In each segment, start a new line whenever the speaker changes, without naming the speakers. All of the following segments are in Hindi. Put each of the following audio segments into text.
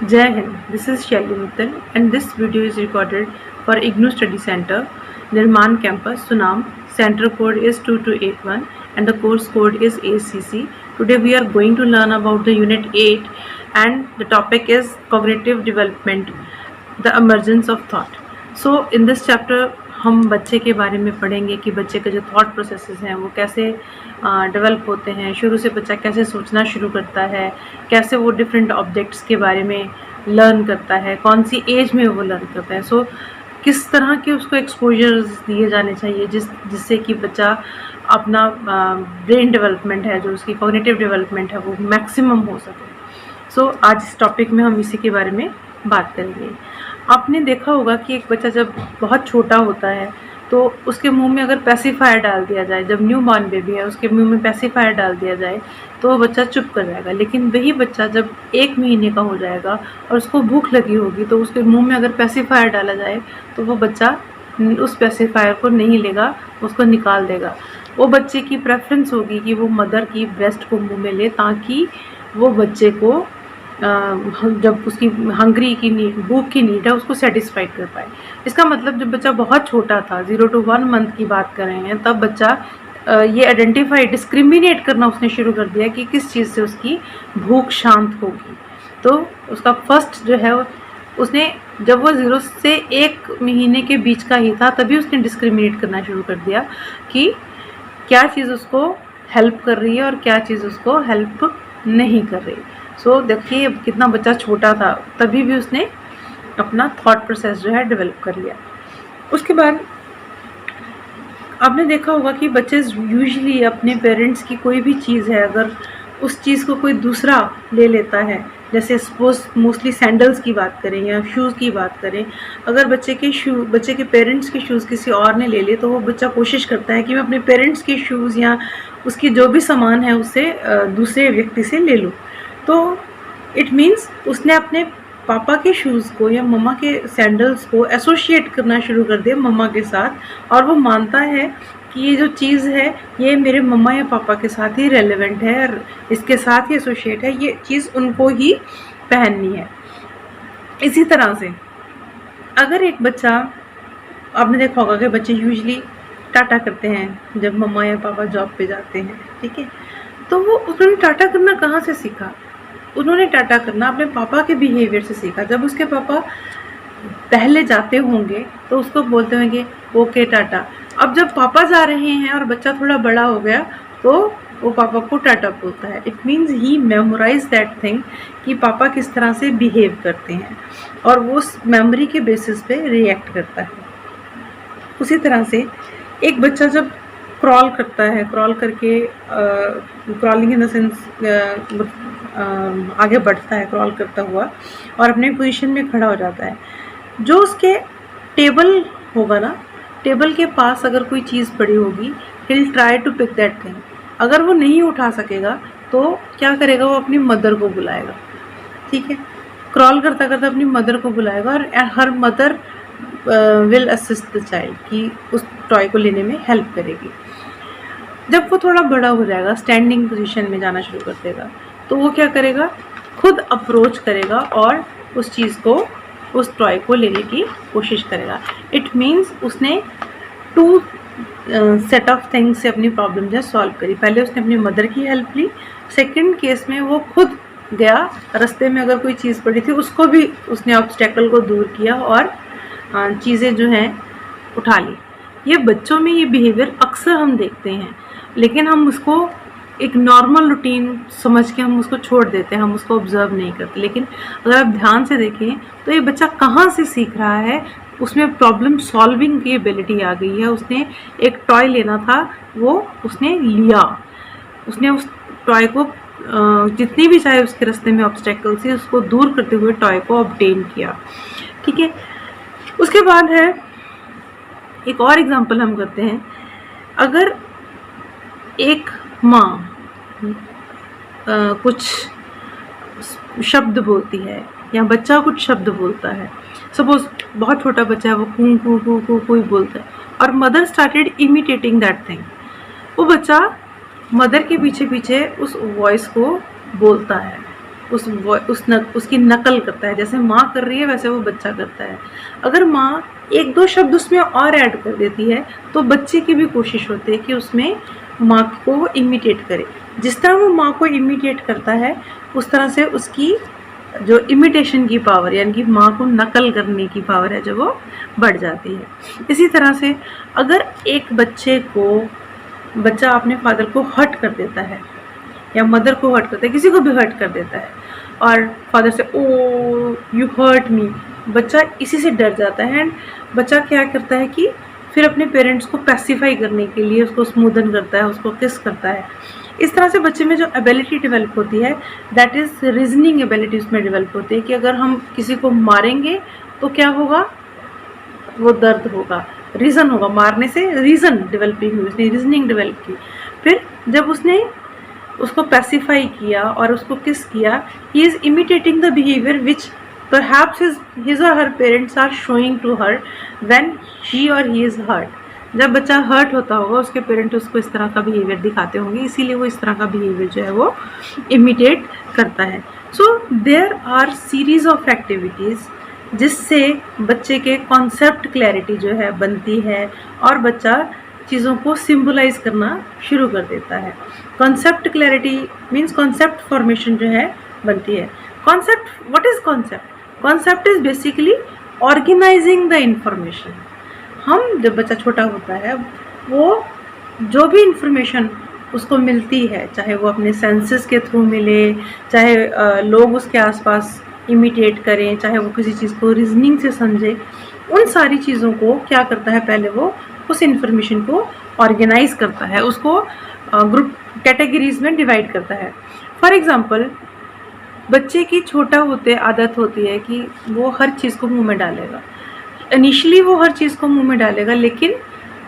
Jai Hind, this is Shelly Mittal and this video is recorded for IGNOU Study Center, Nirman Campus, Sunam. Center code is 2281 and the course code is ACC. Today we are going to learn about the Unit 8 and the topic is Cognitive Development, the Emergence of Thought. So in this chapter हम बच्चे के बारे में पढ़ेंगे कि बच्चे के जो थॉट प्रोसेसेस हैं वो कैसे डेवलप होते हैं, शुरू से बच्चा कैसे सोचना शुरू करता है, कैसे वो डिफरेंट ऑब्जेक्ट्स के बारे में लर्न करता है, कौन सी एज में वो लर्न करता है। सो किस तरह के उसको एक्सपोजर्स दिए जाने चाहिए जिससे कि बच्चा अपना ब्रेन डेवलपमेंट है, जो उसकी कॉग्निटिव डेवलपमेंट है, वो मैक्सिमम हो सके। सो आज इस टॉपिक में हम इसी के बारे में बात करेंगे। आपने देखा होगा कि एक बच्चा जब बहुत छोटा होता है तो उसके मुंह में अगर पेसिफायर डाल दिया जाए, जब न्यू बॉर्न बेबी है उसके मुंह में पेसिफायर डाल दिया जाए तो वो बच्चा चुप कर जाएगा। लेकिन वही बच्चा जब 1 महीने का हो जाएगा और उसको भूख लगी होगी तो उसके मुंह में अगर पेसिफायर डाला जाए तो वो बच्चा उस पेसिफायर को नहीं लेगा, उसको निकाल देगा। वो बच्चे की प्रेफरेंस होगी कि वो मदर की ब्रेस्ट को मुँह में ले, ताकि वो बच्चे को जब उसकी हंग्री की नीड, भूख की नीड है, उसको सेटिस्फाइड कर पाए। इसका मतलब जब बच्चा बहुत छोटा था, 0 to 1 मंथ की बात कर रहे हैं, तब बच्चा ये आइडेंटिफाई, डिस्क्रिमिनेट करना उसने शुरू कर दिया कि किस चीज़ से उसकी भूख शांत होगी। तो उसका फर्स्ट जो है उसने, जब वो 0 से 1 महीने के बीच का ही था, तभी उसने डिस्क्रिमिनेट करना शुरू कर दिया कि क्या चीज़ उसको हेल्प कर रही है और क्या चीज़ उसको हेल्प नहीं कर रही। सो देखिए कितना बच्चा छोटा था, तभी भी उसने अपना थॉट प्रोसेस जो है डेवलप कर लिया। उसके बाद आपने देखा होगा कि बच्चे यूजुअली अपने पेरेंट्स की कोई भी चीज़ है, अगर उस चीज़ को कोई दूसरा ले लेता है, जैसे सपोज मोस्टली सैंडल्स की बात करें या शूज़ की बात करें, अगर बच्चे के पेरेंट्स के शूज़ किसी और ने ले लिए तो वो बच्चा कोशिश करता है कि मैं अपने पेरेंट्स के शूज़ या उसकी जो भी सामान है उससे दूसरे व्यक्ति से ले लूँ। तो इट मीन्स उसने अपने पापा के शूज़ को या मम्मा के सैंडल्स को एसोशिएट करना शुरू कर दिया मम्मा के साथ, और वो मानता है कि ये जो चीज़ है ये मेरे मम्मा या पापा के साथ ही रेलेवेंट है और इसके साथ ही एसोशिएट है, ये चीज़ उनको ही पहननी है। इसी तरह से अगर एक बच्चा, आपने देखा होगा कि बच्चे यूजुअली टाटा करते हैं जब मम्मा या पापा जॉब पे जाते हैं, ठीक है, तो वो उन्होंने टाटा करना कहाँ से सीखा? उन्होंने टाटा करना अपने पापा के बिहेवियर से सीखा। जब उसके पापा पहले जाते होंगे तो उसको बोलते होंगे ओके टाटा। अब जब पापा जा रहे हैं और बच्चा थोड़ा बड़ा हो गया तो वो पापा को टाटा बोलता है। It means he memorize that thing कि पापा किस तरह से बिहेव करते हैं और वो उस मेमोरी के बेसिस पे रिएक्ट करता है। उसी तरह से एक बच्चा जब क्रॉल करता है, क्रॉल करके क्रॉलिंग इन द सेंस आगे बढ़ता है क्रॉल करता हुआ और अपने पोजीशन में खड़ा हो जाता है, जो उसके टेबल होगा ना, टेबल के पास अगर कोई चीज़ पड़ी होगी, he'll try to pick that thing। अगर वो नहीं उठा सकेगा तो क्या करेगा, वो अपनी मदर को बुलाएगा, ठीक है, क्रॉल करता करता अपनी मदर को बुलाएगा और her mother will assist the child कि उस टॉय को लेने में हेल्प करेगी। जब वो थोड़ा बड़ा हो जाएगा, स्टैंडिंग पोजीशन में जाना शुरू कर देगा, तो वो क्या करेगा, खुद अप्रोच करेगा और उस चीज़ को, उस टॉय को लेने की कोशिश करेगा। इट मीन्स उसने 2 सेट ऑफ थिंग्स से अपनी प्रॉब्लम जो है सॉल्व करी। पहले उसने अपनी मदर की हेल्प ली, सेकंड केस में वो खुद गया, रास्ते में अगर कोई चीज़ पड़ी थी उसको भी उसने ऑब्स्टेकल को दूर किया और चीज़ें जो हैं उठा ली। ये बच्चों में ये बिहेवियर अक्सर हम देखते हैं, लेकिन हम उसको एक नॉर्मल रूटीन समझ के हम उसको छोड़ देते हैं, हम उसको ऑब्जर्व नहीं करते। लेकिन अगर आप ध्यान से देखें तो ये बच्चा कहाँ से सीख रहा है, उसमें प्रॉब्लम सॉल्विंग की एबिलिटी आ गई है। उसने एक टॉय लेना था, वो उसने लिया, उसने उस टॉय को जितनी भी चाहे उसके रास्ते में ऑब्स्टेकल से उसको दूर करते हुए टॉय को ऑब्टेन किया, ठीक है। उसके बाद है एक और एग्जांपल हम करते हैं। अगर एक माँ कुछ शब्द बोलती है या बच्चा कुछ शब्द बोलता है, सपोज बहुत छोटा बच्चा है, वो कू कू कू कू कोई बोलता है और mother started imitating that thing, वो बच्चा मदर के पीछे पीछे उस वॉइस को बोलता है, उसकी नकल करता है, जैसे माँ कर रही है वैसे वो बच्चा करता है। अगर माँ एक दो शब्द उसमें और ऐड कर देती है तो बच्चे की भी कोशिश होती है कि उसमें माँ को वो इमिटेट करे। जिस तरह वो माँ को इमिटेट करता है उस तरह से उसकी जो इमिटेशन की पावर यानी कि माँ को नकल करने की पावर है जो वो बढ़ जाती है। इसी तरह से अगर एक बच्चा अपने फादर को हर्ट कर देता है या मदर को हर्ट करता है, किसी को भी हर्ट कर देता है और फादर से ओ यू हर्ट मी, बच्चा इसी से डर जाता है एंड बच्चा क्या करता है कि फिर अपने पेरेंट्स को पैसिफाई करने के लिए उसको स्मूदन करता है, उसको किस करता है। इस तरह से बच्चे में जो एबिलिटी डेवलप होती है दैट इज़ रीजनिंग एबिलिटी उसमें डेवलप होती है कि अगर हम किसी को मारेंगे तो क्या होगा, वो दर्द होगा, रीज़न होगा, मारने से रीज़न डेवलपिंग हुई, उसने रीजनिंग डेवलप की। फिर जब उसने उसको पैसिफाई किया और उसको किस किया, he is imitating the behaviour which perhaps his or her parents are showing to her when she or he is hurt। जब बच्चा हर्ट होता होगा उसके पेरेंट उसको इस तरह का बिहेवियर दिखाते होंगे, इसीलिए वो इस तरह का बिहेवियर जो है वो इमिटेट करता है। So there are series of activities जिससे बच्चे के कॉन्सेप्ट क्लैरिटी जो है बनती है और बच्चा चीज़ों को सिंबलाइज करना शुरू कर देता है। Concept clarity means concept formation जो है बनती है। Concept, what is concept? Concept is basically organizing the information. हम जब बच्चा छोटा होता है वो जो भी इंफॉर्मेशन उसको मिलती है, चाहे वो अपने सेंसेस के थ्रू मिले, चाहे लोग उसके आसपास इमिटेट करें, चाहे वो किसी चीज़ को रीजनिंग से समझे, उन सारी चीज़ों को क्या करता है, पहले वो उस इंफॉर्मेशन को ऑर्गेनाइज करता है, उसको ग्रुप कैटेगरीज में डिवाइड करता है। फॉर एग्ज़ाम्पल बच्चे की छोटा होते आदत होती है कि वो हर चीज़ को मुंह में डालेगा। इनिशियली वो हर चीज़ को मुंह में डालेगा लेकिन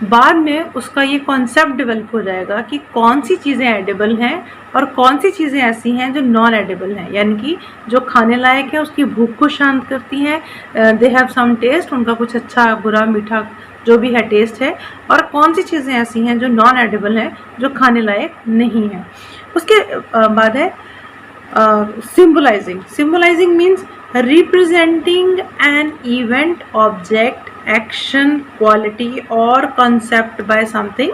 बाद में उसका ये कॉन्सेप्ट डेवलप हो जाएगा कि कौन सी चीज़ें एडिबल हैं और कौन सी चीज़ें ऐसी हैं जो नॉन एडिबल हैं, यानी कि जो खाने लायक है, उसकी भूख को शांत करती हैं, दे हैव सम टेस्ट, उनका कुछ अच्छा बुरा मीठा जो भी है टेस्ट है, और कौन सी चीज़ें ऐसी हैं जो नॉन एडिबल हैं जो खाने लायक नहीं हैं। उसके बाद है symbolizing means representing an event, object, action, quality or concept by something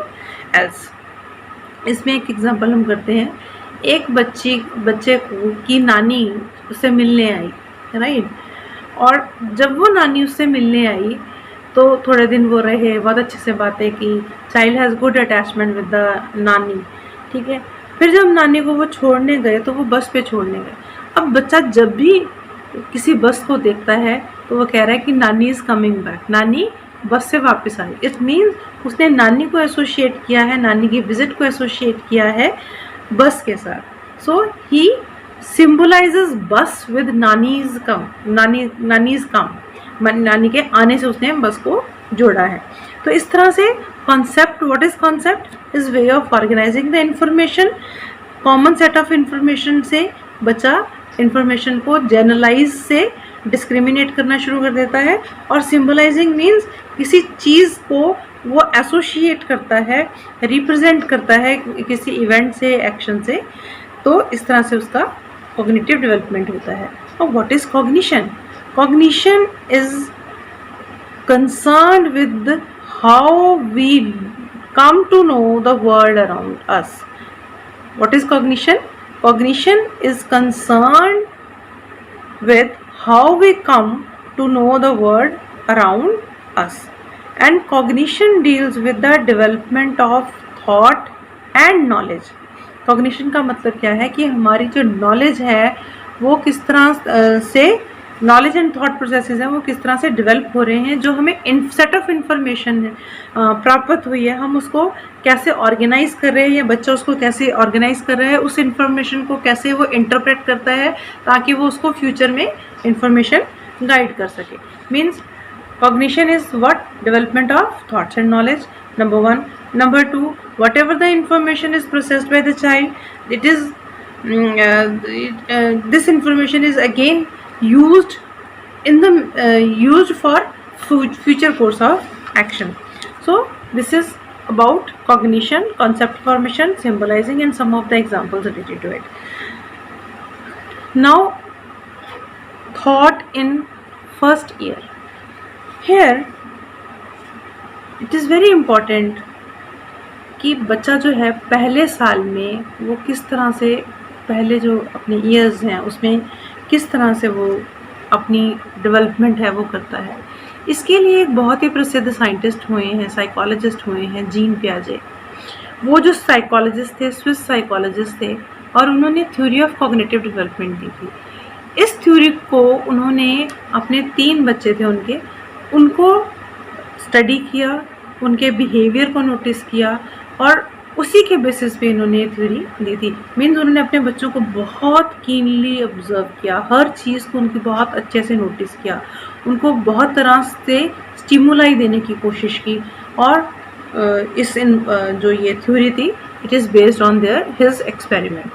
else। इसमें एक एग्जांपल हम करते हैं, एक बच्चे की नानी उससे मिलने आई, राइट, और जब वो नानी उससे मिलने आई तो थोड़े दिन वो रहे, बहुत अच्छे से बातें की, child has good attachment with the नानी, ठीक है। फिर जब नानी को वो छोड़ने गए तो वो बस पे छोड़ने गए। अब बच्चा जब भी किसी बस को देखता है तो वो कह रहा है कि नानी इज़ कमिंग बैक, नानी बस से वापस आई। इट मीन्स उसने नानी को एसोशिएट किया है, नानी की विजिट को एसोशिएट किया है बस के साथ। सो ही सिम्बलाइजेज बस विद नानीज कम, नानीज कम, नानी के आने से उसने बस को जोड़ा है। तो इस तरह से concept, what is concept, is way of organizing the information. Common set of information से बच्चा इंफॉर्मेशन को जनरलाइज से डिस्क्रिमिनेट करना शुरू कर देता है, और सिंबलाइजिंग मीन्स किसी चीज़ को वो एसोशिएट करता है, रिप्रेजेंट करता है किसी इवेंट से, एक्शन से। तो इस तरह से उसका कॉग्निटिव डेवलपमेंट होता है। और what is cognition? Cognition is concerned with how we come to know the world around us. What is cognition? Cognition is concerned with how we come to know the world around us, and cognition deals with the development of thought and knowledge. Cognition का मतलब क्या है कि हमारी जो knowledge है वो किस तरह से, नॉलेज एंड थॉट प्रोसेसेस हैं वो किस तरह से डेवलप हो रहे हैं, जो हमें सेट ऑफ इंफॉर्मेशन प्राप्त हुई है, हम उसको कैसे ऑर्गेनाइज कर रहे हैं, या बच्चा उसको कैसे ऑर्गेनाइज कर रहा है, उस इंफॉर्मेशन को कैसे वो इंटरप्रेट करता है ताकि वो उसको फ्यूचर में इंफॉर्मेशन गाइड कर सके। Means cognition is what? Development of thoughts and knowledge, number 1। Number 2, what ever the information is processed by the child, it is this information is again used for future course of action. So this is about cognition, concept formation, symbolizing, and some of the examples related to it. Now, thought in first year. Here, it is very important कि बच्चा जो है पहले साल में वो किस तरह से पहले जो अपने ईयर्स हैं उसमें किस तरह से वो अपनी डेवलपमेंट है वो करता है। इसके लिए एक बहुत ही प्रसिद्ध साइंटिस्ट हुए हैं, साइकोलॉजिस्ट हुए हैं, जीन पियाजे। वो जो साइकोलॉजिस्ट थे, स्विस साइकोलॉजिस्ट थे, और उन्होंने थ्योरी ऑफ कॉग्निटिव डेवलपमेंट दी थी। इस थ्योरी को उन्होंने अपने 3 बच्चे थे उनको स्टडी किया, उनके बिहेवियर को नोटिस किया, और उसी के बेसिस पे इन्होंने थ्योरी दी थी। मीन्स उन्होंने अपने बच्चों को बहुत कीनली ऑब्जर्व किया, हर चीज़ को उनकी बहुत अच्छे से नोटिस किया, उनको बहुत तरह से स्टिमुलाई देने की कोशिश की, और जो ये थ्योरी थी it is based on his experiment.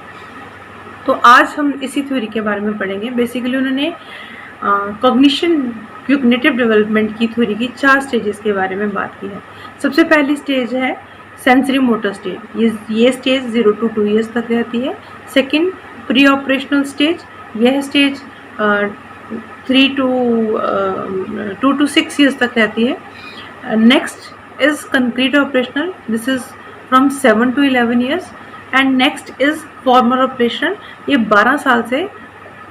तो आज हम इसी थ्योरी के बारे में पढ़ेंगे। बेसिकली उन्होंने कॉग्निटिव डेवलपमेंट की थ्योरी की 4 स्टेजेस के बारे में बात की है। सबसे पहली स्टेज है सेंसरी मोटर स्टेज। ये स्टेज 0 to 2 ईयर्स तक रहती है। Second, pre operational stage. यह स्टेज 2 to 6 ईयर्स तक रहती है। Next is concrete operational, this is from 7 to 11 years. And next is formal operation, ये 12 साल से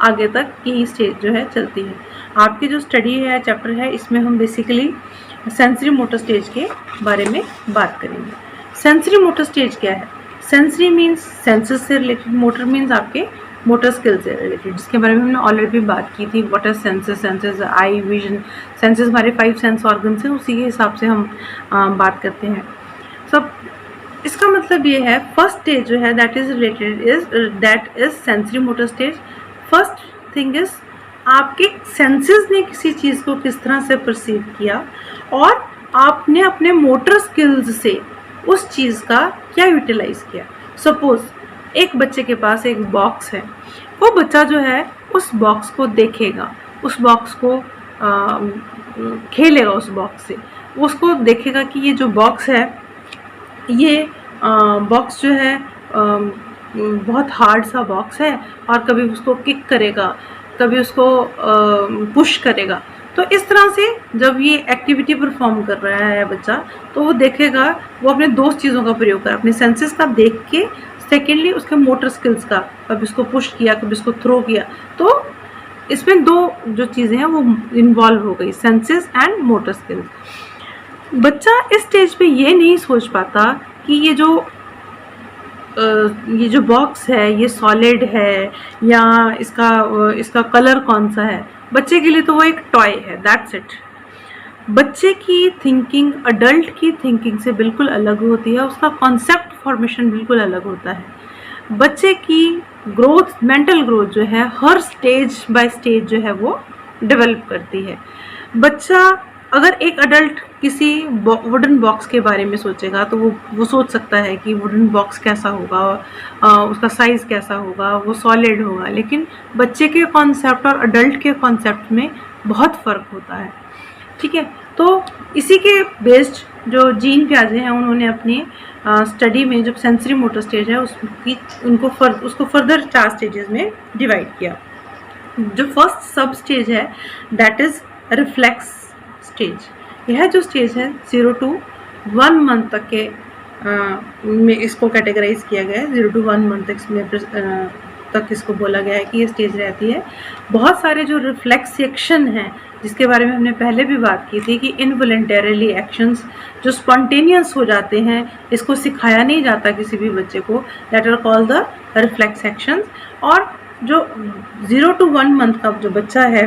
आगे तक की स्टेज जो है चलती है। आपकी जो स्टडी है, चैप्टर है, इसमें हम बेसिकली सेंसरी मोटर स्टेज के बारे में बात करेंगे। सेंसरी मोटर स्टेज क्या है? सेंसरी मीन्स सेंसेस से रिलेटेड, मोटर मीन्स आपके मोटर स्किल से रिलेटेड, जिसके बारे में हमने ऑलरेडी बात की थी। What are senses? Senses I, vision, senses हमारे 5 सेंस ऑर्गन्स हैं, उसी के हिसाब से हम बात करते हैं सब। इसका मतलब ये है, फर्स्ट स्टेज जो है that is sensory motor stage. First thing is आपके सेंसेस ने किसी चीज़ को किस तरह से परसीव किया, और आपने अपने मोटर स्किल्स से उस चीज़ का क्या यूटिलाइज किया। सपोज एक बच्चे के पास एक बॉक्स है, वो बच्चा जो है उस बॉक्स को देखेगा, उस बॉक्स को खेलेगा, उस बॉक्स से उसको देखेगा कि ये जो बॉक्स है, ये बॉक्स जो है बहुत हार्ड सा बॉक्स है, और कभी उसको किक करेगा, कभी उसको पुश करेगा। तो इस तरह से जब ये एक्टिविटी परफॉर्म कर रहा है बच्चा, तो वो देखेगा, वो अपने 2 चीज़ों का प्रयोग कर, अपने सेंसेस का देख के, सेकेंडली उसके मोटर स्किल्स का, कभी उसको पुश किया, कभी उसको थ्रो किया। तो इसमें 2 जो चीज़ें हैं वो इन्वॉल्व हो गई, सेंसेस एंड मोटर स्किल्स। बच्चा इस स्टेज पे ये नहीं सोच पाता कि ये जो बॉक्स है ये सॉलिड है या इसका कलर कौन सा है। बच्चे के लिए तो वो एक टॉय है, दैट्स इट। बच्चे की थिंकिंग अडल्ट की थिंकिंग से बिल्कुल अलग होती है, उसका कॉन्सेप्ट फॉर्मेशन बिल्कुल अलग होता है। बच्चे की ग्रोथ, मेंटल ग्रोथ जो है, हर स्टेज बाय स्टेज जो है वो डेवलप करती है। बच्चा अगर एक अडल्ट किसी वुडन बॉक्स के बारे में सोचेगा, तो वो सोच सकता है कि वुडन बॉक्स कैसा होगा, उसका साइज़ कैसा होगा, वो सॉलिड होगा। लेकिन बच्चे के कॉन्सेप्ट और अडल्ट के कॉन्सेप्ट में बहुत फ़र्क होता है, ठीक है। तो इसी के बेस्ड जो जीन पियाजे हैं, उन्होंने अपनी स्टडी में जो सेंसरी मोटर स्टेज है उसको फर्दर 4 स्टेजेस में डिवाइड किया। जो फर्स्ट सब स्टेज है दैट इज़ रिफ्लेक्स स्टेज। यह जो स्टेज है 0 to 1 मंथ तक के में इसको कैटेगराइज किया गया है। 0 to 1 मंथ तक इसको बोला गया है कि ये स्टेज रहती है। बहुत सारे जो रिफ्लेक्स एक्शन हैं, जिसके बारे में हमने पहले भी बात की थी कि इनवॉलंटरीली एक्शंस जो स्पॉन्टेनियस हो जाते हैं, इसको सिखाया नहीं जाता किसी भी बच्चे को, that are called the reflex actions. और जो 0 to 1 मंथ का जो बच्चा है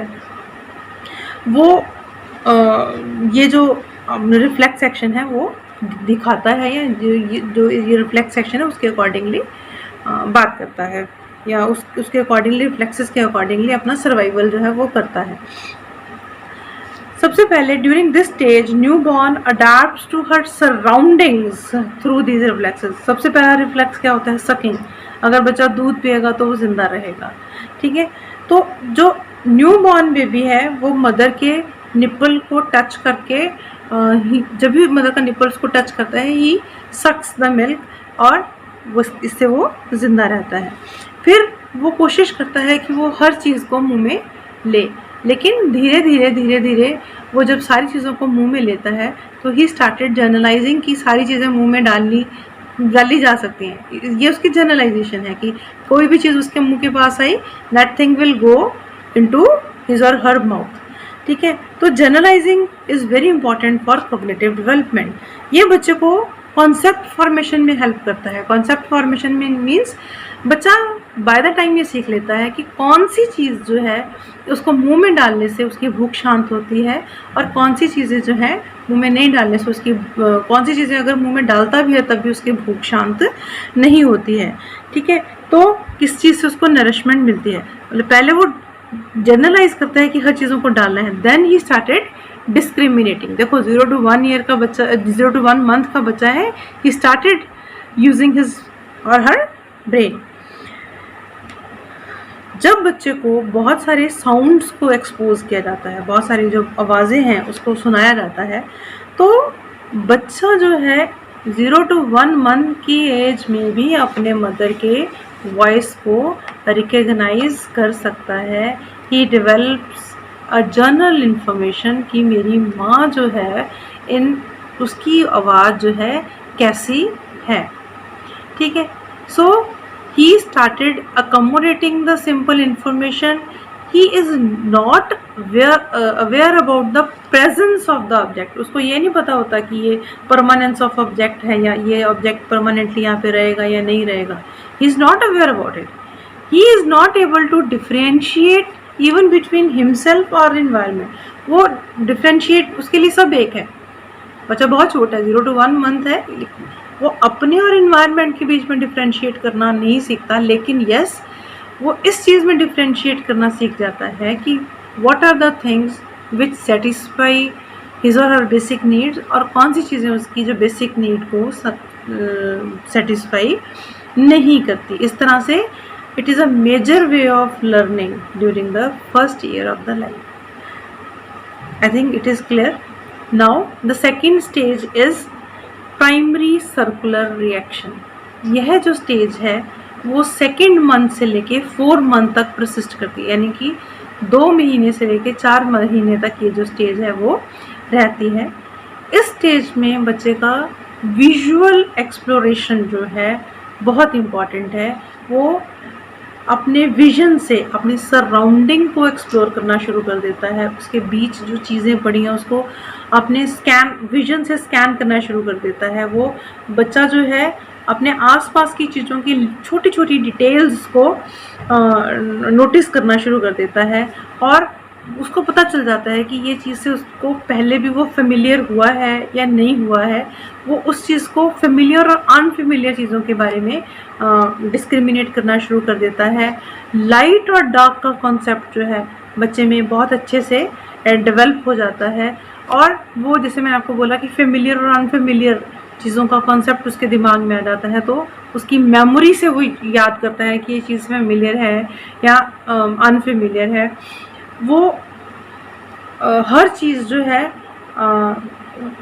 वो ये जो रिफ्लेक्स एक्शन है वो दिखाता है, या जो ये रिफ्लेक्स एक्शन है उसके अकॉर्डिंगली बात करता है, या उसके अकॉर्डिंगली, रिफ्लेक्सेस के अकॉर्डिंगली अपना सर्वाइवल जो है वो करता है। सबसे पहले during this stage new born adapts to her surroundings through these reflexes. सबसे पहला रिफ्लेक्स क्या होता है? सकिंग। अगर बच्चा दूध पिएगा तो वो जिंदा रहेगा, ठीक है। तो जो न्यू बॉर्न बेबी है वो मदर के निप्पल को टच करके, जब भी मदर का निप्पल्स को टच करता है, ही सक्स द मिल्क, और इससे वो जिंदा रहता है। फिर वो कोशिश करता है कि वो हर चीज़ को मुंह में ले, लेकिन धीरे धीरे वो जब सारी चीज़ों को मुंह में लेता है तो ही स्टार्टेड जनरलाइजिंग कि सारी चीज़ें मुंह में डाली जा सकती हैं। ये उसकी जनरलाइजेशन है कि कोई भी चीज़ उसके मुंह के पास आई, that thing will go into his और हर माउथ। ठीक है, तो generalizing is very important for cognitive development. ये बच्चे को कॉन्सेप्ट फॉर्मेशन में हेल्प करता है। कॉन्सेप्ट फॉर्मेशन में मीन्स बच्चा बाय द टाइम ये सीख लेता है कि कौन सी चीज़ जो है उसको मुंह में डालने से उसकी भूख शांत होती है, और कौन सी चीज़ें जो है मुंह में नहीं डालने से उसकी कौन सी चीज़ें अगर मुंह में डालता भी है तब भी उसकी भूख शांत नहीं होती है। ठीक है, तो किस चीज़ से उसको नरिशमेंट मिलती है। मतलब पहले वो जनरलाइज करता है कि हर चीज़ों को डालना है, देन ही स्टार्टेड डिस्क्रिमिनेटिंग। देखो 0 to 1 ईयर का बच्चा, 0 to 1 मंथ का बच्चा है, ही स्टार्टेड यूजिंग हिज और हर ब्रेन। जब बच्चे को बहुत सारे साउंड्स को एक्सपोज किया जाता है, बहुत सारी जो आवाज़ें हैं उसको सुनाया जाता है, तो बच्चा जो है 0 to 1 मंथ की एज में भी अपने मदर के वॉइस को रिकग्नाइज कर सकता है। ही डेवलप्स अ जनरल इंफॉर्मेशन कि मेरी माँ जो है उसकी आवाज़ जो है कैसी है। ठीक है, सो he started accommodating the simple information. He is not aware about the presence of the object. उसको ये नहीं पता होता कि ये permanence of object है या ये object permanently यहाँ पे रहेगा या नहीं रहेगा. He is not aware about it. He is not able to differentiate even between himself or environment. वो differentiate उसके लिए सब एक है। बच्चा बहुत छोटा है, 0 to 1 मंथ है, वो अपने और इन्वायरमेंट के बीच में डिफ्रेंशिएट करना नहीं सीखता, लेकिन यस वो इस चीज़ में डिफ्रेंशिएट करना सीख जाता है कि what are the things which satisfy his और हर बेसिक नीड्स, और कौन सी चीज़ें उसकी जो बेसिक नीड को सेटिस्फाई नहीं करती। इस तरह से it is a major way of learning during the first year of the life. I think it is clear. Now the second stage is primary circular reaction. यह जो स्टेज है वो 2nd मंथ से लेके 4 मंथ तक प्रसिस्ट करती है, यानी कि 2 महीने से लेके 4 महीने तक ये जो स्टेज है वो रहती है। इस स्टेज में बच्चे का विजुअल एक्सप्लोरेशन जो है बहुत इम्पॉर्टेंट है। वो अपने विजन से अपनी सराउंडिंग को एक्सप्लोर करना शुरू कर देता है। उसके बीच जो चीज़ें पड़ी हैं उसको अपने विजन से स्कैन करना शुरू कर देता है। वो बच्चा जो है अपने आसपास की चीज़ों की छोटी छोटी डिटेल्स को नोटिस करना शुरू कर देता है, और उसको पता चल जाता है कि ये चीज़ से उसको पहले भी वो फेमिलियर हुआ है या नहीं हुआ है। वो उस चीज़ को फेमिलियर और अनफेमिलियर चीज़ों के बारे में डिस्क्रिमिनेट करना शुरू कर देता है। लाइट और डार्क का कॉन्सेप्ट जो है बच्चे में बहुत अच्छे से डेवलप हो जाता है, और वो जैसे मैंने आपको बोला कि फेमिलियर और अनफेमिलियर चीज़ों का कॉन्सेप्ट उसके दिमाग में आ जाता है, तो उसकी मेमोरी से वो याद करता है कि ये चीज़ फेमिलियर है या अनफेमिलियर है। वो हर चीज़ जो है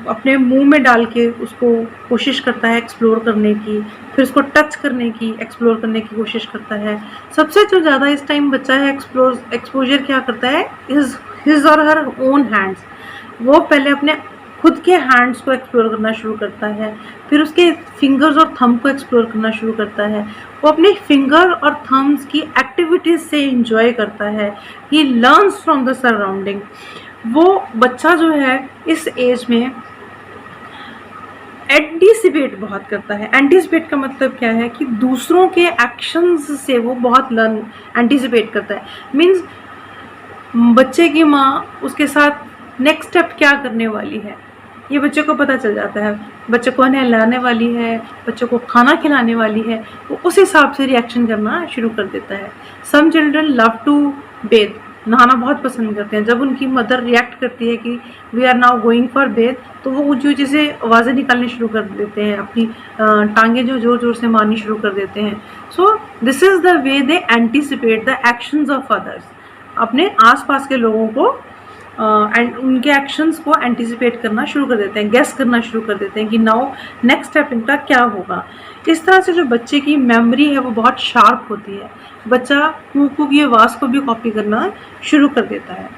अपने मुंह में डाल के उसको कोशिश करता है एक्सप्लोर करने की, फिर उसको टच करने की, एक्सप्लोर करने की कोशिश करता है। सबसे जो ज़्यादा इस टाइम बच्चा है एक्सपोजर क्या करता है, हिज और हर ओन हैंड्स। वो पहले अपने खुद के हैंड्स को एक्सप्लोर करना शुरू करता है, फिर उसके फिंगर्स और थंब को एक्सप्लोर करना शुरू करता है। वो अपने फिंगर और थम्स की एक्टिविटीज़ से एंजॉय करता है। He learns from the surrounding. वो बच्चा जो है इस एज में एंटीसिपेट बहुत करता है। एंटीसिपेट का मतलब क्या है कि दूसरों के एक्शंस से वो बहुत एंटीसिपेट करता है। मीन्स बच्चे की माँ उसके साथ नेक्स्ट स्टेप क्या करने वाली है ये बच्चे को पता चल जाता है। बच्चे को नहलाने वाली है, बच्चे को खाना खिलाने वाली है, वो उस हिसाब से रिएक्शन करना शुरू कर देता है। Some children love to bath, नहाना बहुत पसंद करते हैं। जब उनकी मदर रिएक्ट करती है कि we are now going for bath, तो वो ऊँची ऊँची से आवाज़ें निकालनी शुरू कर देते हैं, अपनी टांगें जो जोर जोर से मारनी शुरू कर देते हैं। So this is the way they anticipate the actions of others. अपने आसपास के लोगों को एंड उनके एक्शंस को एंटिसिपेट करना शुरू कर देते हैं, गेस करना शुरू कर देते हैं कि नाउ नेक्स्ट स्टेप इनका क्या होगा। इस तरह से जो बच्चे की मेमोरी है वो बहुत शार्प होती है, बच्चा कू की आवाज़ को भी कॉपी करना शुरू कर देता है।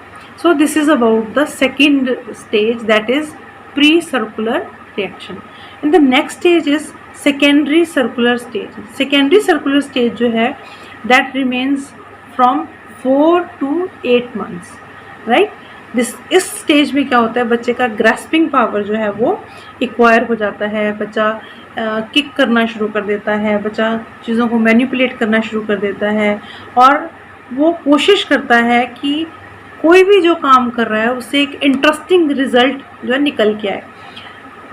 So this is about the second stage, that is pre circular reaction. And the next stage is secondary circular stage. Secondary circular stage जो है that remains from 4 to 8 months, right. इस स्टेज में क्या होता है, बच्चे का ग्रास्पिंग पावर जो है वो एक्वायर हो जाता है, बच्चा किक करना शुरू कर देता है, बच्चा चीज़ों को मैनिपुलेट करना शुरू कर देता है और वो कोशिश करता है कि कोई भी जो काम कर रहा है उससे एक इंटरेस्टिंग रिजल्ट जो है निकल के आए।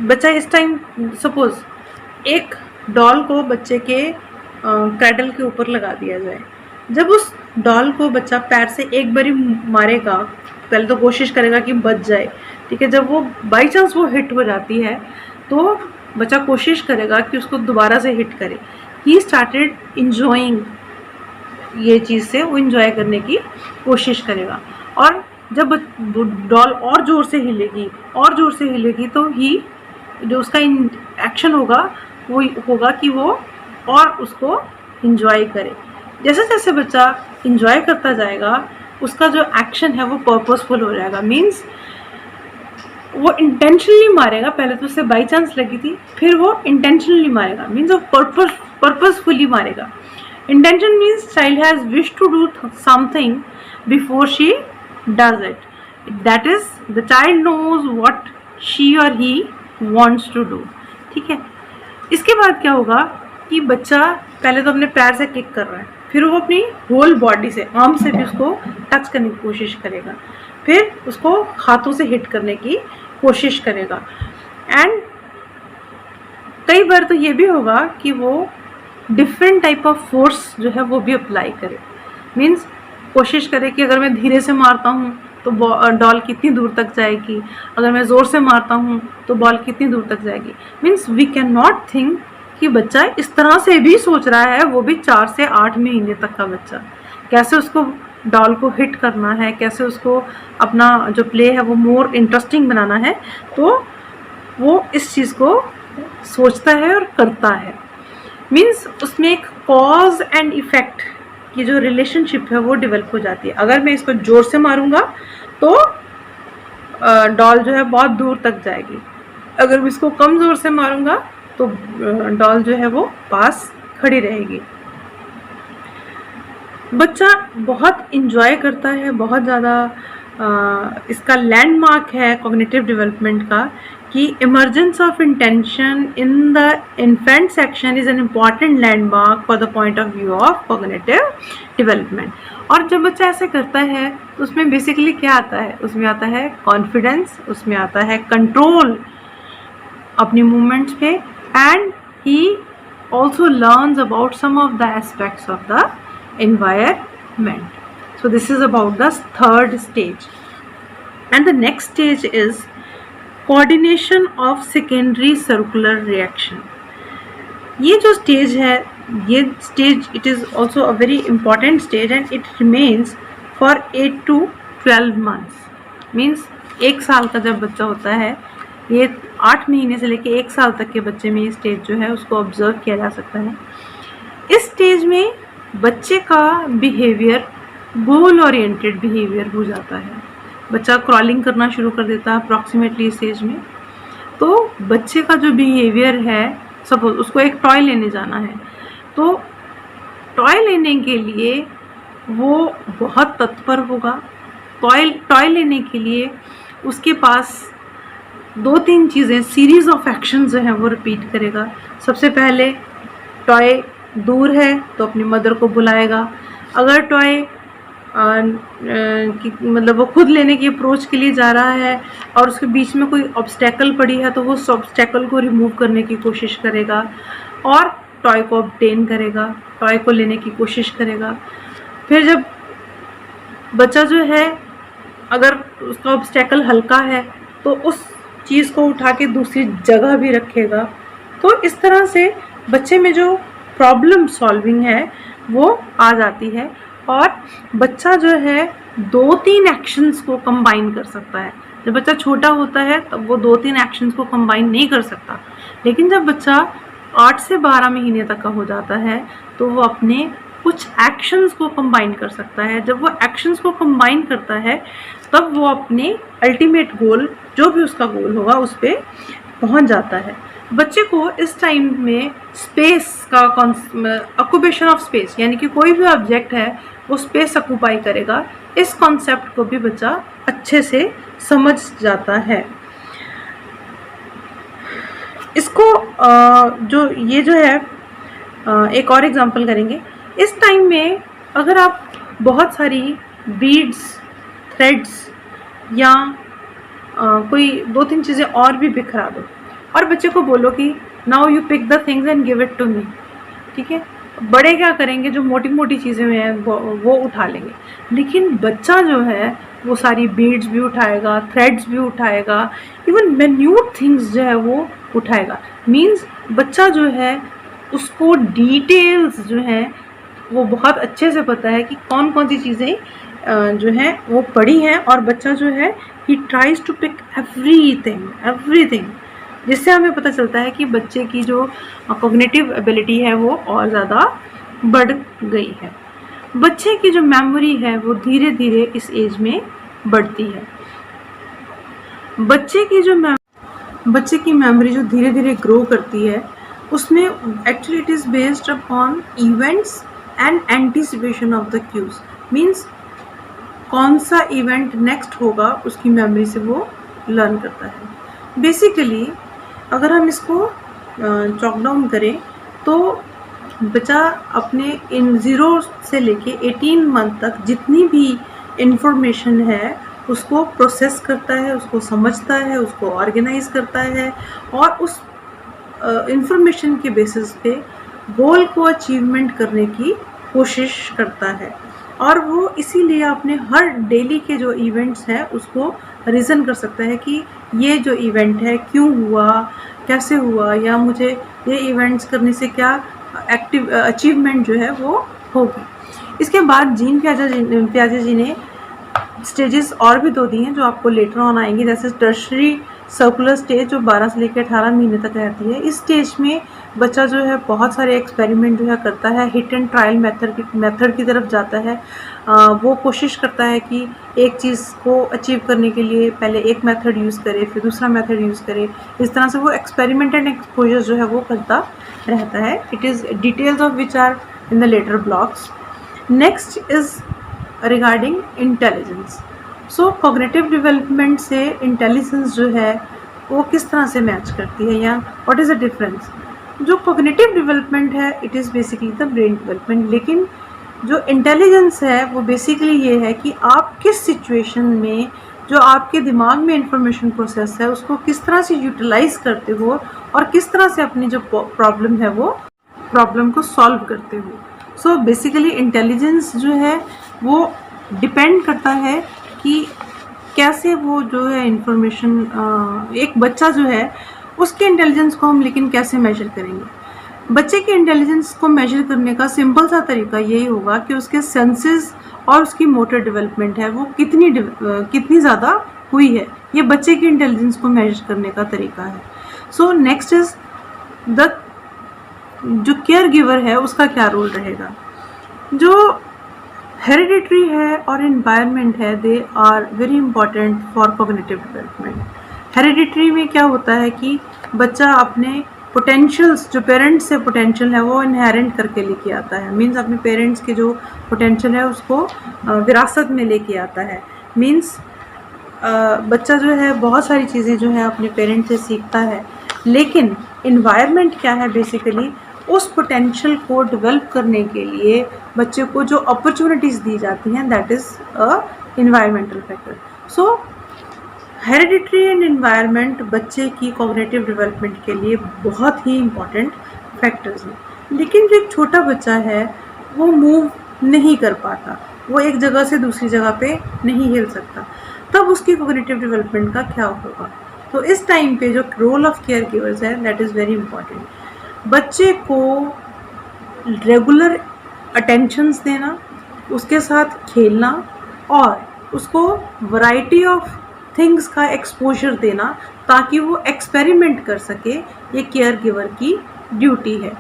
बच्चा इस टाइम सपोज एक डॉल को बच्चे के क्रैडल के ऊपर लगा दिया जाए, जब उस डॉल को बच्चा पैर से एक बारी मारेगा, पहले तो कोशिश करेगा कि बच जाए, ठीक है। जब वो बाई चांस वो हिट हो जाती है तो बच्चा कोशिश करेगा कि उसको दोबारा से हिट करे। ही स्टार्टेड इंजॉइंग, ये चीज़ से वो इंजॉय करने की कोशिश करेगा और जब डॉल और ज़ोर से हिलेगी तो ही जो उसका एक्शन होगा वो होगा कि वो और उसको इंजॉय करे। जैसे जैसे बच्चा इंजॉय करता जाएगा उसका जो एक्शन है वो पर्पसफुल हो जाएगा, मीन्स वो इंटेंशनली मारेगा। पहले तो उससे बाई चांस लगी थी, फिर वो इंटेंशनली मारेगा, मीन्स वो पर्पसफुली मारेगा। Intention means child has wish to do something before she does it, that is the child knows what she or he wants to do, ठीक है। इसके बाद क्या होगा कि बच्चा पहले तो अपने पैर से किक कर रहा है, फिर वो अपनी होल बॉडी से, आर्म से भी उसको टच करने की कोशिश करेगा, फिर उसको हाथों से हिट करने की कोशिश करेगा। एंड कई बार तो ये भी होगा कि वो डिफरेंट टाइप ऑफ फोर्स जो है वो भी अप्लाई करे, मीन्स कोशिश करे कि अगर मैं धीरे से मारता हूँ तो डॉल कितनी दूर तक जाएगी, अगर मैं ज़ोर से मारता हूँ तो बॉल कितनी दूर तक जाएगी। Means we can not think कि बच्चा इस तरह से भी सोच रहा है, वो भी 4 से 8 महीने तक का बच्चा, कैसे उसको डॉल को हिट करना है, कैसे उसको अपना जो प्ले है वो मोर इंटरेस्टिंग बनाना है, तो वो इस चीज़ को सोचता है और करता है। मीन्स उसमें एक कॉज एंड इफ़ेक्ट की जो रिलेशनशिप है वो डेवलप हो जाती है। अगर मैं इसको ज़ोर से मारूंगा तो डॉल जो है बहुत दूर तक जाएगी, अगर मैं इसको कम ज़ोर से मारूंगा तो डॉल जो है वो पास खड़ी रहेगी। बच्चा बहुत इंजॉय करता है, बहुत ज़्यादा इसका लैंडमार्क है कॉग्निटिव डेवलपमेंट का कि emergence of intention in the infant section is an important landmark for the point of view of cognitive development. और जब बच्चा ऐसे करता है तो उसमें बेसिकली क्या आता है, उसमें आता है कॉन्फिडेंस, उसमें आता है कंट्रोल अपनी मूवमेंट्स पे, and he also learns about some of the aspects of the environment. So this is about the third stage, and the next stage is coordination of secondary circular reaction. ये जो stage है, ये stage it is also a very important stage and it remains for 8 to 12 months. Means 1 साल का जब बच्चा होता है, ये 8 महीने से लेके 1 साल तक के बच्चे में ये स्टेज जो है उसको ऑब्जर्व किया जा सकता है। इस स्टेज में बच्चे का बिहेवियर गोल ओरिएंटेड बिहेवियर हो जाता है। बच्चा क्रॉलिंग करना शुरू कर देता है अप्रॉक्सीमेटली स्टेज में। तो बच्चे का जो बिहेवियर है, सपोज उसको एक टॉय लेने जाना है, तो टॉय लेने के लिए वो बहुत तत्पर होगा। टॉय लेने के लिए उसके पास 2-3 चीज़ें, सीरीज़ ऑफ एक्शन जो हैं वो रिपीट करेगा। सबसे पहले टॉय दूर है तो अपनी मदर को बुलाएगा। अगर टॉय मतलब वो खुद लेने की अप्रोच के लिए जा रहा है और उसके बीच में कोई ऑब्स्टेकल पड़ी है तो वो उस ऑब्स्टेकल को रिमूव करने की कोशिश करेगा और टॉय को ऑब्टेन करेगा, टॉय को लेने की कोशिश करेगा। फिर जब बच्चा जो है, अगर उसका ऑब्स्टेकल हल्का है तो उस चीज़ को उठा के दूसरी जगह भी रखेगा। तो इस तरह से बच्चे में जो प्रॉब्लम सॉल्विंग है वो आ जाती है और बच्चा जो है 2-3 एक्शंस को कंबाइन कर सकता है। जब बच्चा छोटा होता है तब वो 2-3 एक्शंस को कंबाइन नहीं कर सकता, लेकिन जब बच्चा 8 से 12 महीने तक का हो जाता है तो वो अपने कुछ एक्शंस को कंबाइन कर सकता है। जब वो एक्शंस को कंबाइन करता है तब वो अपने अल्टीमेट गोल, जो भी उसका गोल होगा, उस पर पहुंच जाता है। बच्चे को इस टाइम में स्पेस का ऑक्यूपेशन ऑफ स्पेस, यानी कि कोई भी ऑब्जेक्ट है वो स्पेस ऑक्यूपाई करेगा, इस कॉन्सेप्ट को भी बच्चा अच्छे से समझ जाता है। इसको जो ये जो है एक और एग्जांपल करेंगे। इस टाइम में अगर आप बहुत सारी बीड्स, थ्रेड्स या कोई 2-3 चीज़ें और भी बिखरा दो और बच्चे को बोलो कि now you pick the things and give it to me, ठीक है। बड़े क्या करेंगे, जो मोटी मोटी चीज़ें हैं वो उठा लेंगे, लेकिन बच्चा जो है वो सारी बीड्स भी उठाएगा, थ्रेड्स भी उठाएगा, इवन मिन्यूट थिंग्स जो है वो उठाएगा। मीन्स बच्चा जो है उसको डिटेल्स जो है वो बहुत अच्छे से पता है कि कौन कौन सी चीज़ें जो हैं वो पड़ी हैं, और बच्चा जो है he tries to pick everything, जिससे हमें पता चलता है कि बच्चे की जो कॉग्निटिव एबिलिटी है वो और ज़्यादा बढ़ गई है। बच्चे की जो मेमोरी है वो धीरे धीरे इस एज में बढ़ती है। बच्चे की मेमोरी जो धीरे धीरे ग्रो करती है उसमें actually it is based upon events and anticipation of the cues. Means कौन सा इवेंट नेक्स्ट होगा उसकी मेमोरी से वो लर्न करता है। बेसिकली अगर हम इसको चॉक डाउन करें तो बच्चा अपने इन 0 से लेके 18 मंथ तक जितनी भी इंफॉर्मेशन है उसको प्रोसेस करता है, उसको समझता है, उसको ऑर्गेनाइज करता है, और उस इंफॉर्मेशन के बेसिस पे गोल को अचीवमेंट करने की कोशिश करता है। और वो इसीलिए अपने हर डेली के जो इवेंट्स हैं उसको रीज़न कर सकता है कि ये जो इवेंट है क्यों हुआ, कैसे हुआ, या मुझे ये इवेंट्स करने से क्या अचीवमेंट जो है वो होगी। इसके बाद जीन पियाजे जी ने स्टेजेस और भी 2 दी हैं जो आपको लेटर ऑन आएंगी, जैसे टर्शरी सर्कुलर स्टेज जो 12 से लेकर 18 महीने तक रहती है। इस स्टेज में बच्चा जो है बहुत सारे एक्सपेरिमेंट जो है करता है, हिट एंड ट्रायल मेथड की तरफ जाता है। वो कोशिश करता है कि एक चीज़ को अचीव करने के लिए पहले एक मेथड यूज़ करे, फिर दूसरा मेथड यूज़ करे। इस तरह से वो एक्सपेरिमेंट एंड एक्सपोजर जो है वो करता रहता है। It is details of which are in the later blocks. Next is regarding intelligence. So cognitive development से इंटेलिजेंस जो है वो किस तरह से मैच करती है, या व्हाट इज़ द डिफरेंस। जो कॉग्निटिव डेवलपमेंट है it is basically the brain development, लेकिन जो इंटेलिजेंस है वो बेसिकली ये है कि आप किस सिचुएशन में जो आपके दिमाग में इंफॉर्मेशन प्रोसेस है उसको किस तरह से यूटिलाइज करते हो और किस तरह से अपनी जो प्रॉब्लम है वो प्रॉब्लम को सॉल्व करते हो। सो बेसिकली इंटेलिजेंस जो है वो डिपेंड करता है कि कैसे वो जो है इंफॉर्मेशन, एक बच्चा जो है उसके इंटेलिजेंस को हम लेकिन कैसे मेजर करेंगे। बच्चे के इंटेलिजेंस को मेजर करने का सिंपल सा तरीका यही होगा कि उसके सेंसेस और उसकी मोटर डेवलपमेंट है वो कितनी ज़्यादा हुई है। ये बच्चे की इंटेलिजेंस को मेजर करने का तरीका है। सो नेक्स्ट इज द जो केयर गिवर है उसका क्या रोल रहेगा। जो हेरिडिटरी है और एनवायरनमेंट है they are very important for cognitive development. Hereditary में क्या होता है कि बच्चा अपने पोटेंशियल्स, जो पेरेंट्स से पोटेंशियल है वो इनहेरेंट करके लेके आता है। मीन्स अपने पेरेंट्स के जो पोटेंशियल है उसको विरासत में लेके आता है। मीन्स बच्चा जो है बहुत सारी चीज़ें जो है अपने पेरेंट्स से सीखता है, लेकिन इन्वायरमेंट क्या है, बेसिकली उस पोटेंशियल को डेवलप करने के लिए बच्चे को जो अपॉर्चुनिटीज़ दी जाती हैं that is a environmental factor. So hereditary and environment बच्चे की कॉग्निटिव डेवलपमेंट के लिए बहुत ही इम्पॉर्टेंट फैक्टर्स हैं। लेकिन जो एक छोटा बच्चा है वो मूव नहीं कर पाता, वो एक जगह से दूसरी जगह पे नहीं हिल सकता, तब उसकी कॉग्निटिव डेवलपमेंट का क्या होगा। तो इस टाइम पे जो रोल ऑफ केयर गिवर्स है दैट इज़ वेरी इंपॉर्टेंट। बच्चे को रेगुलर अटेंशंस देना, उसके साथ खेलना और उसको वैरायटी ऑफ थिंग्स का एक्सपोजर देना ताकि वो एक्सपेरिमेंट कर सके, ये केयर गिवर की ड्यूटी है।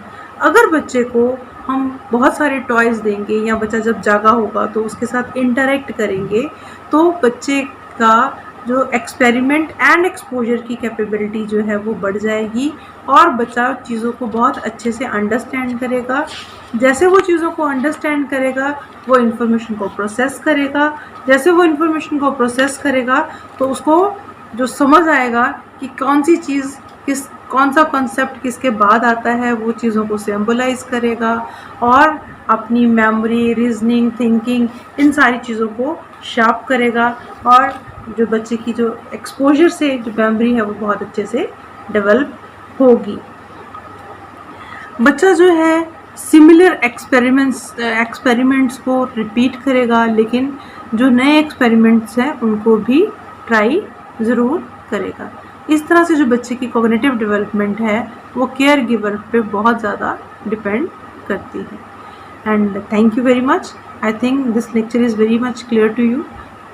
अगर बच्चे को हम बहुत सारे टॉयज़ देंगे या बच्चा जब जागा होगा तो उसके साथ इंटरेक्ट करेंगे, तो बच्चे का जो एक्सपेरिमेंट एंड एक्सपोजर की कैपेबिलिटी जो है वो बढ़ जाएगी और बच्चा चीज़ों को बहुत अच्छे से अंडरस्टैंड करेगा। जैसे वो चीज़ों को अंडरस्टैंड करेगा, वो इन्फॉर्मेशन को प्रोसेस करेगा। जैसे वो इन्फॉर्मेशन को प्रोसेस करेगा तो उसको जो समझ आएगा कि कौन सी चीज़ कौन सा कॉन्सेप्ट किसके बाद आता है, वो चीज़ों को सिंबलाइज करेगा और अपनी मेमोरी, रीजनिंग, थिंकिंग, इन सारी चीज़ों को शार्प करेगा और जो बच्चे की जो एक्सपोजर से जो मेमोरी है वो बहुत अच्छे से डेवलप होगी। बच्चा जो है सिमिलर एक्सपेरिमेंट्स को रिपीट करेगा, लेकिन जो नए एक्सपेरिमेंट्स हैं उनको भी ट्राई ज़रूर करेगा। इस तरह से जो बच्चे की कॉग्निटिव डेवलपमेंट है वो केयर गिवर पे बहुत ज़्यादा डिपेंड करती है। And thank you very much. I think this lecture is very much clear to you.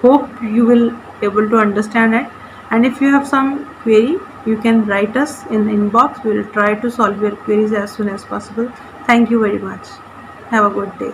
Hope you will able to understand it, and if you have some query you can write us in the inbox. We will try to solve your queries as soon as possible. Thank you very much. Have a good day.